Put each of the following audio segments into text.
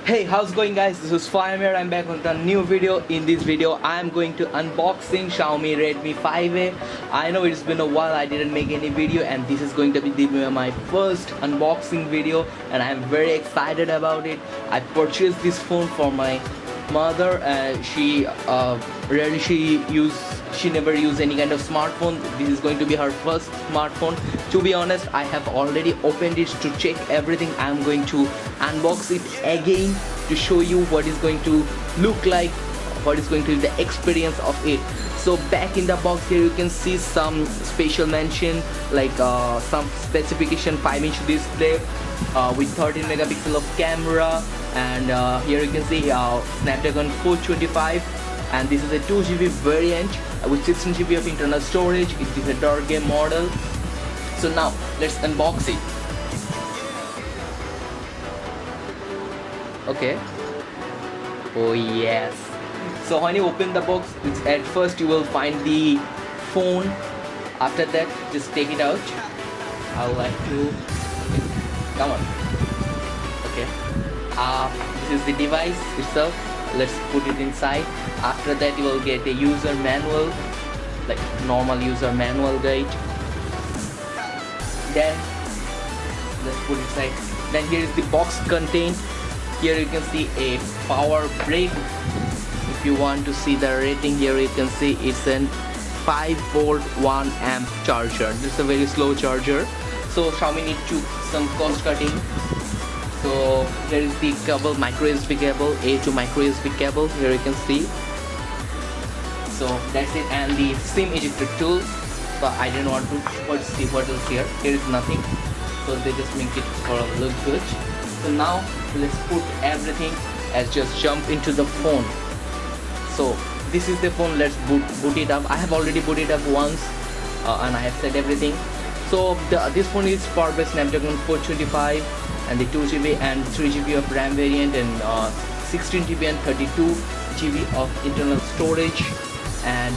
Hey, how's it going guys? This is Fire here. I'm back with a new video. In this video I am going to unboxing Xiaomi Redmi 5A. I know it's been a while I didn't make any video, and this is going to be my first unboxing video, and I'm very excited about it. I purchased this phone for my mother. She never used any kind of smartphone. This is going to be her first smartphone. To be honest, I have already opened it to check everything. I'm going to unbox it again to show you what is going to look like, what is going to be the experience of it. So back in the box here you can see some special mention like some specification 5-inch display with 13 megapixel of camera, and here you can see Snapdragon 425, and this is a 2GB variant with 16GB of internal storage. It is a dark game model. So now let's unbox it. Okay. Oh yes. So when you open the box, at first you will find the phone. After that, just take it out. I would like to come on. Okay. This is the device itself. Let's put it inside. After that, you will get a user manual, like normal user manual guide. Then let's put it inside. Then here is the box content. Here you can see a power brick. If you want to see the rating, here you can see it's an 5-volt 1-amp charger. This is a very slow charger. So Xiaomi need to some cost cutting. So here is the cable, micro USB cable, A to micro USB cable. Here you can see. So that's it, and the SIM ejector tool. So I didn't want to see what is here. Here is nothing. So they just make it for a look good. So now let's put everything and just jump into the phone. So this is the phone. Let's boot it up. I have already booted up once, and I have set everything. So this phone is powered by Snapdragon 425 and the 2GB and 3GB of RAM variant, and 16GB and 32GB of internal storage, and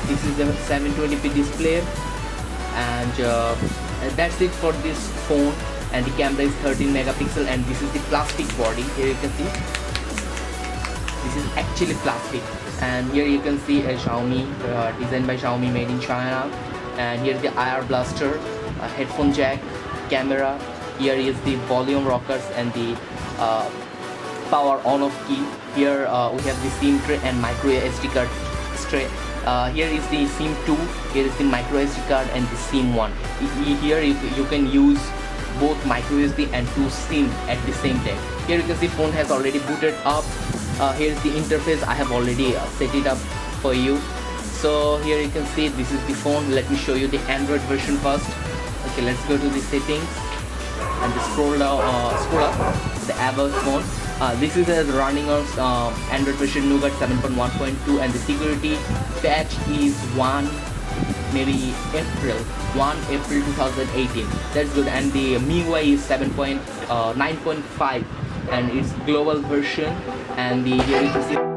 this is the 720p display, and that's it for this phone. And the camera is 13 megapixel, and this is the plastic body. Here you can see this is actually plastic, and here you can see a Xiaomi, designed by Xiaomi, made in China. And here is the IR blaster, a headphone jack, camera. Here is the volume rockers and the power on off key. Here we have the SIM tray and micro SD card tray. Here is the SIM 2, here is the micro SD card and the SIM 1. Here you can use both micro USB and 2 SIM at the same time. Here you can see phone has already booted up. Here is the interface. I have already set it up for you. So here you can see this is the phone. Let me show you the Android version first. Okay, let's go to the settings and scroll up to the about phone. This is running on Android version Nougat 7.1.2, and the security patch is 1 April 2018. That's good. And the MIUI is 9.5, and it's global version. And here you can see